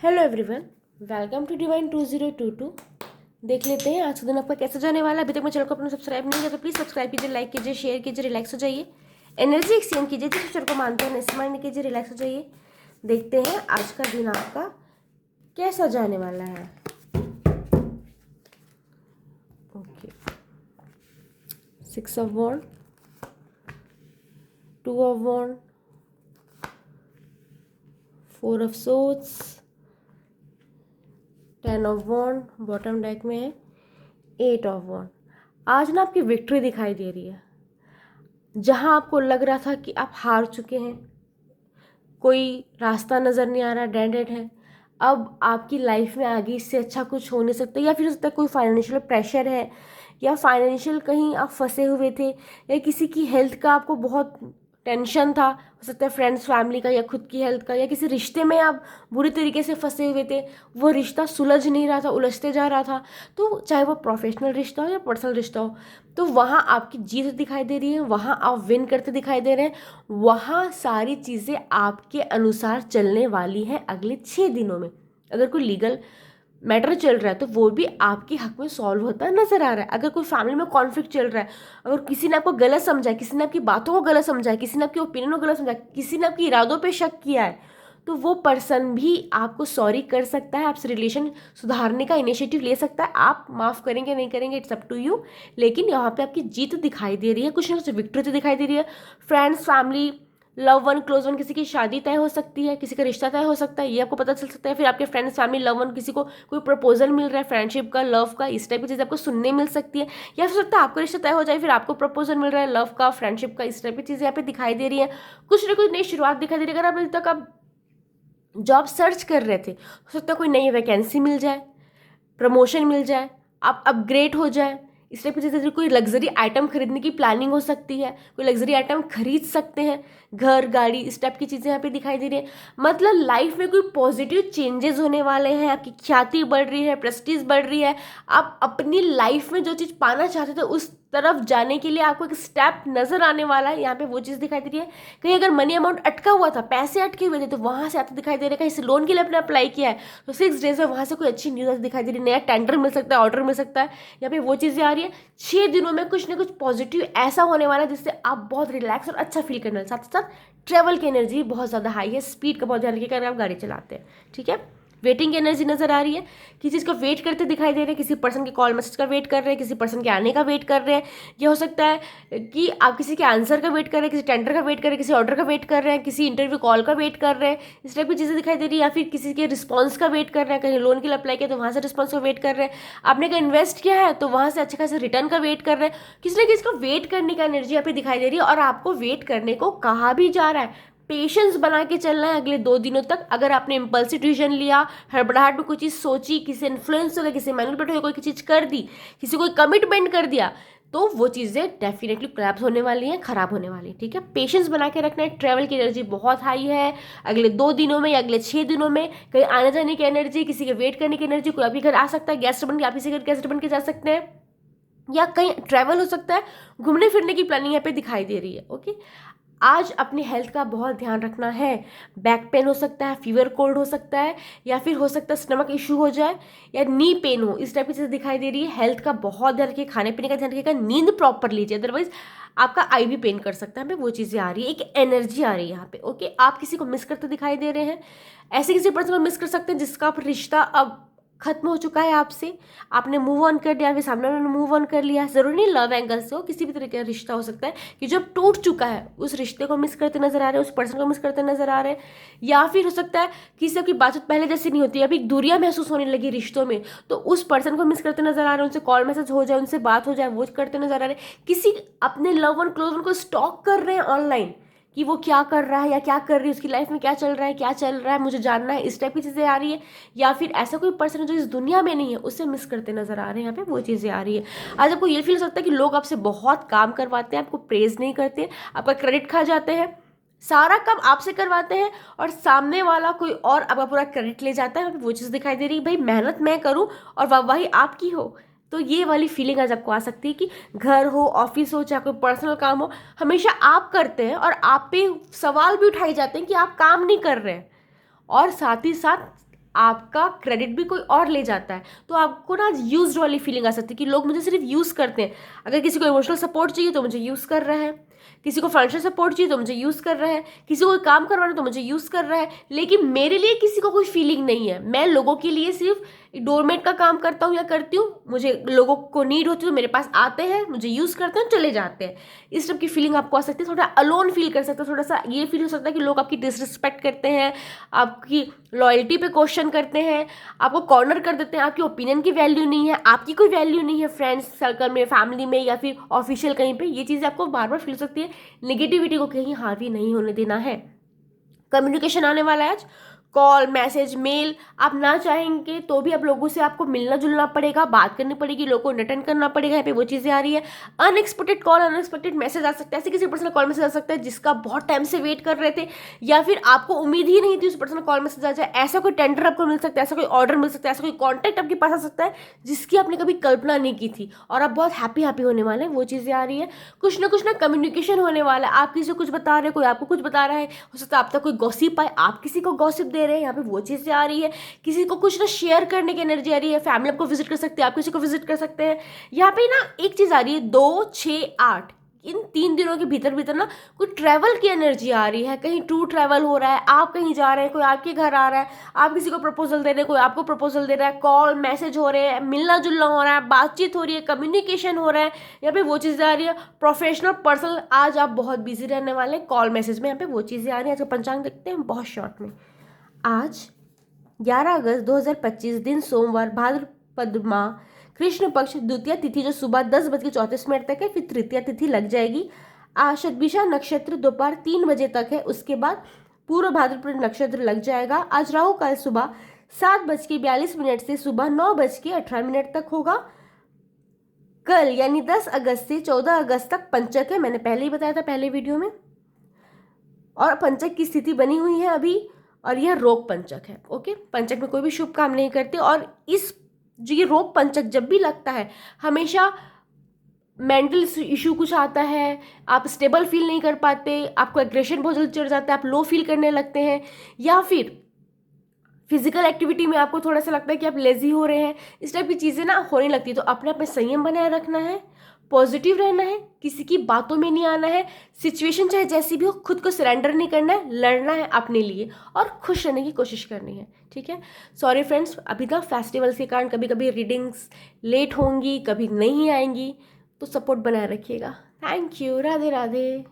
Hello everyone, welcome to divine 2022। देख लेते हैं आज का दिन आपका कैसे जाने वाला है। अभी तक मैं चैनल को अपना सब्सक्राइब नहीं किया तो प्लीज़ सब्सक्राइब कीजिए, लाइक कीजिए, शेयर कीजिए, रिलैक्स हो जाइए, एनर्जी एक्सचेंज कीजिए। जिस पिक्चर को मानते हैं स्माइल कीजिए, रिलैक्स हो जाइए। देखते हैं आज का दिन आपका कैसा जाने वाला है। Okay, 6 of wands, 2 of wands, 4 of swords, 10 of wands, bottom deck में है 8 ऑफ वॉन्ड। आज ना आपकी विक्ट्री दिखाई दे रही है। जहाँ आपको लग रहा था कि आप हार चुके हैं, कोई रास्ता नज़र नहीं आ रहा, डेड एंड है, अब आपकी लाइफ में आगे इससे अच्छा कुछ हो नहीं सकता। या फिर हो सकता है कोई फाइनेंशियल प्रेशर है, या फाइनेंशियल कहीं आप फंसे हुए थे, या किसी की हेल्थ का आपको बहुत टेंशन था। हो सकता है फ्रेंड्स फैमिली का या खुद की हेल्थ का, या किसी रिश्ते में आप बुरी तरीके से फंसे हुए थे, वो रिश्ता सुलझ नहीं रहा था, उलझते जा रहा था। तो चाहे वो प्रोफेशनल रिश्ता हो या पर्सनल रिश्ता हो, तो वहाँ आपकी जीत दिखाई दे रही है, वहाँ आप विन करते दिखाई दे रहे हैं, वहाँ सारी चीज़ें आपके अनुसार चलने वाली हैं अगले 6 दिनों में। अगर कोई लीगल मैटर चल रहा है तो वो भी आपके हक में सॉल्व होता नजर आ रहा है। अगर कोई फैमिली में कॉन्फ्लिक्ट चल रहा है, अगर किसी ने आपको गलत समझा है, किसी ने आपकी बातों को गलत समझा है, किसी ने आपके ओपिनियन को गलत समझा है, किसी ने आपके इरादों पे शक किया है, तो वो पर्सन भी आपको सॉरी कर सकता है, आपसे रिलेशन सुधारने का इनिशिएटिव ले सकता है। आप माफ़ करेंगे नहीं करेंगे, इट्स अप टू यू। लेकिन यहाँ पे आपकी जीत दिखाई दे रही है, कुछ ना कुछ विक्ट्री तो दिखाई दे रही है। Friends family love one clause one, किसी की शादी तय हो सकती है, किसी का रिश्ता तय हो सकता है, ये आपको पता चल सकता है। फिर आपके फ्रेंड्स फैमिली लव वन, किसी को कोई प्रपोजल मिल रहा है फ्रेंडशिप का, लव का, इस टाइप की चीज़ आपको सुनने मिल सकती है। या फिर सकता है आपका रिश्ता तय हो जाए, फिर आपको प्रपोजल मिल रहा है लव का, फ्रेंडशिप का, इस टाइप की चीज़ें यहाँ पे दिखाई दे रही है। कुछ ना कुछ नई शुरुआत दिखाई दे रही है। अगर आप अभी तक आप जॉब सर्च कर रहे थे, हो सकता है कोई नई वैकेंसी मिल जाए, प्रमोशन मिल जाए, आप अपग्रेड हो जाए, इस टाइप की चीज़ें। कोई लग्जरी आइटम खरीदने की प्लानिंग हो सकती है, कोई लग्जरी आइटम खरीद सकते हैं, घर गाड़ी, इस टाइप की चीज़ें यहाँ पे दिखाई दे रही है। मतलब लाइफ में कोई पॉजिटिव चेंजेस होने वाले हैं, आपकी ख्याति बढ़ रही है, प्रेस्टीज बढ़ रही है। आप अपनी लाइफ में जो चीज़ पाना चाहते थे उस तरफ जाने के लिए आपको एक स्टेप नजर आने वाला है, यहाँ पे वो चीज़ दिखाई दे रही है। कहीं अगर मनी अमाउंट अटका हुआ था, पैसे अटके हुए थे, तो वहाँ से आते दिखाई दे रहा है। कहीं से लोन के लिए आपने अप्लाई किया है तो 6 डेज में वहाँ से कोई अच्छी न्यूज़ दिखाई दे रही है, नया टेंडर मिल सकता है, ऑर्डर मिल सकता है, यहाँ पे वो चीज़ें आ रही है। 6 दिनों में कुछ ना कुछ पॉजिटिव ऐसा होने वाला है जिससे आप बहुत रिलैक्स और अच्छा फील करने वाले। साथ ही साथ ट्रेवल की एनर्जी बहुत ज़्यादा हाई है, स्पीड का बहुत ध्यान रखिएगा अगर आप गाड़ी चलाते हैं, ठीक है। वेटिंग की एनर्जी नजर आ रही है, किसी चीज़ का वेट करते दिखाई दे रहे हैं, किसी पर्सन के कॉल मैसेज का वेट कर रहे हैं, किसी पर्सन के आने का वेट कर रहे हैं। ये हो सकता है कि आप किसी के आंसर का वेट कर रहे हैं, किसी टेंडर का वेट कर रहे हैं, किसी ऑर्डर का वेट कर रहे हैं, किसी इंटरव्यू कॉल का वेट कर रहे हैं, इस टाइप की चीज़ें दिखाई दे रही है। या फिर किसी के रिस्पॉन्स का वेट कर रहे हैं, कहीं लोन के लिए अप्लाई किया तो वहाँ से रिस्पॉन्स का वेट कर रहे हैं, आपने कहीं इन्वेस्ट किया है तो वहाँ से अच्छे खासे रिटर्न का वेट कर रहे हैं। किसी न किसी का वेट करने का एनर्जी यहाँ पे दिखाई दे रही है, और आपको वेट करने को कहा भी जा रहा है। पेशेंस बना के चलना है अगले 2 दिनों तक। अगर आपने इम्पल्सिव डिसीजन लिया, हड़बड़ाहट में कोई चीज़ सोची, किसी इन्फ्लुएंस हो गया, किसी मैनिपुलेट हो, कोई चीज़ कर दी, किसी को कमिटमेंट कर दिया, तो वो चीज़ें डेफिनेटली कोलैप्स होने वाली हैं, खराब होने वाली हैं, ठीक है। पेशेंस बना के रखना है। ट्रैवल की एनर्जी बहुत हाई है अगले 2 दिनों में या अगले 6 दिनों में। कहीं आने जाने की एनर्जी, किसी के वेट करने की एनर्जी, कोई आपके घर आ सकता है गेस्ट बन के, आप किसी घर गेस्ट बन के जा सकते हैं, या कहीं ट्रैवल हो सकता है, घूमने फिरने की प्लानिंग यहाँ पे दिखाई दे रही है, ओके। आज अपनी हेल्थ का बहुत ध्यान रखना है। बैक पेन हो सकता है, फीवर कोल्ड हो सकता है, या फिर हो सकता है स्टमक इशू हो जाए, या नी पेन हो, इस टाइप की चीज़ें दिखाई दे रही है। हेल्थ का बहुत ध्यान रखिए, खाने पीने का ध्यान रखिएगा, नींद प्रॉपर लीजिए, अदरवाइज आपका आई भी पेन कर सकता है। हमें वो चीज़ें आ रही है, एक एनर्जी आ रही है यहाँ पे, ओके। आप किसी को मिस करते दिखाई दे रहे हैं, ऐसे किसी पर्सन को मिस कर सकते हैं जिसका आप रिश्ता अब खत्म हो चुका है आपसे, आपने मूव ऑन कर दिया, फिर सामने वाले ने मूव ऑन कर लिया। जरूरी नहीं लव एंगल से हो, किसी भी तरीके का रिश्ता हो सकता है कि जब टूट चुका है, उस रिश्ते को मिस करते नजर आ रहे हैं, उस पर्सन को मिस करते नजर आ रहे हैं। या फिर हो सकता है किसी से की बातचीत पहले जैसी नहीं होती, अभी दूरियां महसूस होने लगी रिश्तों में, तो उस पर्सन को मिस करते नजर आ रहे हैं। उनसे कॉल मैसेज हो जाए, उनसे बात हो जाए, वो करते नजर आ रहे हैं। किसी अपने लव वन क्लोज वन को स्टॉक कर रहे हैं ऑनलाइन कि वो क्या कर रहा है या क्या कर रही है, उसकी लाइफ में क्या चल रहा है, क्या चल रहा है, मुझे जानना है, इस टाइप की चीज़ें आ रही है। या फिर ऐसा कोई पर्सन है जो इस दुनिया में नहीं है, उससे मिस करते नजर आ रहे हैं, यहाँ पे वो चीज़ें आ रही है। आज आपको ये फील हो सकता है कि लोग आपसे बहुत काम करवाते हैं, आपको प्रेज नहीं करते, आपका क्रेडिट खा जाते हैं, सारा काम आपसे करवाते हैं, और सामने वाला कोई और आपका पूरा क्रेडिट ले जाता है। यहाँ पे वो चीज़ दिखाई दे रही है, भाई मेहनत मैं करूँ और वाहवाही आपकी हो। तो ये वाली फीलिंग आज आपको आ सकती है कि घर हो, ऑफिस हो, चाहे कोई पर्सनल काम हो, हमेशा आप करते हैं और आप पे सवाल भी उठाए जाते हैं कि आप काम नहीं कर रहे हैं। और साथ ही साथ आपका क्रेडिट भी कोई और ले जाता है, तो आपको ना यूज्ड वाली फीलिंग आ सकती है कि लोग मुझे सिर्फ यूज़ करते हैं। अगर किसी को इमोशनल सपोर्ट चाहिए तो मुझे यूज़ कर रहा है, किसी को फाइनेंशियल सपोर्ट चाहिए तो मुझे यूज़ कर रहा है, किसी को कोई काम करवाना तो मुझे यूज़ कर रहा है, लेकिन मेरे लिए किसी को कोई फीलिंग नहीं है। मैं लोगों के लिए सिर्फ डोरमेट का काम करता हूँ या करती हूँ, मुझे लोगों को नीड होती है तो मेरे पास आते हैं, मुझे यूज़ करते हैं, चले जाते हैं। इस टाइप की फीलिंग आपको आ सकती है। थोड़ा अलोन फील कर सकते हो, थोड़ा सा ये फील हो सकता है कि लोग आपकी डिसरिस्पेक्ट करते हैं, आपकी लॉयल्टी पे क्वेश्चन करते हैं, आपको कॉर्नर कर देते हैं, आपकी ओपिनियन की वैल्यू नहीं है, आपकी कोई वैल्यू नहीं है फ्रेंड्स सर्कल में, फैमिली में या फिर ऑफिशियल कहीं पे। ये चीज़ें आपको बार बार फील हो सकती है। नेगेटिविटी को कहीं हावी नहीं होने देना है। कम्युनिकेशन आने वाला है आज, कॉल, मैसेज, मेल। आप ना चाहेंगे तो भी आप लोगों से आपको मिलना जुलना पड़ेगा, बात करनी पड़ेगी, लोगों को अटेंड करना पड़ेगा। यहाँ पे वो चीज़ें आ रही है। अनएक्सपेक्टेड कॉल, अनएक्सपेक्टेड मैसेज आ सकता है। ऐसे किसी पर्सनल कॉल मैसेज आ सकता है जिसका बहुत टाइम से वेट कर रहे थे, या फिर आपको उम्मीद ही नहीं थी उस पर्सनल कॉल मैसेज आ जाए। ऐसा कोई टेंडर आपको मिल सकता है, ऐसा कोई ऑर्डर मिल सकता है, ऐसा कोई कॉन्टैक्ट आपके पास आ सकता है जिसकी आपने कभी कल्पना नहीं की थी, और आप बहुत हैप्पी हैप्पी होने वाले हैं। वो चीज़ें आ रही है। कुछ ना कम्युनिकेशन होने वाला है। आप किसी को कुछ बता रहे हैं, कोई आपको कुछ बता रहा है, हो सकता है आप तक कोई गॉसिप आए, आप किसी को गॉसिप दे रहे हैं, यहाँ पे वो चीज़ से आ रही है। किसी को कुछ ना शेयर करने की एनर्जी आ रही है। फैमिली आपको विजिट कर सकते हैं, आप किसी को विजिट कर सकते हैं। यहाँ पे ना एक चीज़ आ रही है, 2, 6, 8, इन 3 दिनों के भीतर भीतर ना कुछ ट्रैवल की एनर्जी आ रही है। कहीं टूर ट्रैवल हो रहा है, आप कहीं जा रहे हैं, कोई आपके घर आ रहा है, आप किसी को प्रपोजल दे रहे हैं, कोई आपको प्रपोजल दे रहा है, कॉल मैसेज हो रहे हैं, मिलना जुलना हो रहा है, बातचीत हो रही है, कम्युनिकेशन हो रहा है। यहाँ पे वो चीज़ें आ रही है। प्रोफेशनल पर्सनल, आज आप बहुत बिजी रहने वाले हैं कॉल मैसेज में। यहाँ पे वो चीज़ें आ रही हैं। आज का पंचांग देखते हैं बहुत शॉर्ट में। आज 11 अगस्त 2025 दिन सोमवार, भाद्रपद माह, कृष्ण पक्ष, द्वितीय तिथि जो सुबह 10:34 तक है, फिर तृतीय तिथि लग जाएगी। आज शतभिषा नक्षत्र दोपहर 3 बजे तक है, उसके बाद पूर्व भाद्रपद नक्षत्र लग जाएगा। आज राहु काल सुबह 7:42 से सुबह 9:18 तक होगा। कल यानी 10 अगस्त से 14 अगस्त तक पंचक है, मैंने पहले ही बताया था पहले वीडियो में, और पंचक की स्थिति बनी हुई है अभी, और यह रोग पंचक है। ओके, पंचक में कोई भी शुभ काम नहीं करते, और इस जो ये रोग पंचक जब भी लगता है, हमेशा मेंटल इशू कुछ आता है, आप स्टेबल फील नहीं कर पाते, आपको एग्रेशन बहुत जल्दी चढ़ जाता है, आप लो फील करने लगते हैं, या फिर फिजिकल एक्टिविटी में आपको थोड़ा सा लगता है कि आप लेजी हो रहे हैं, इस टाइप की चीज़ें ना होने लगती है। तो अपने आप में संयम बनाए रखना है, पॉजिटिव रहना है, किसी की बातों में नहीं आना है, सिचुएशन चाहे जैसी भी हो खुद को सरेंडर नहीं करना है, लड़ना है अपने लिए और खुश रहने की कोशिश करनी है। ठीक है। सॉरी फ्रेंड्स, अभी तक फेस्टिवल्स के कारण कभी कभी रीडिंग्स लेट होंगी, कभी नहीं आएंगी, तो सपोर्ट बनाए रखिएगा। Thank you. राधे राधे।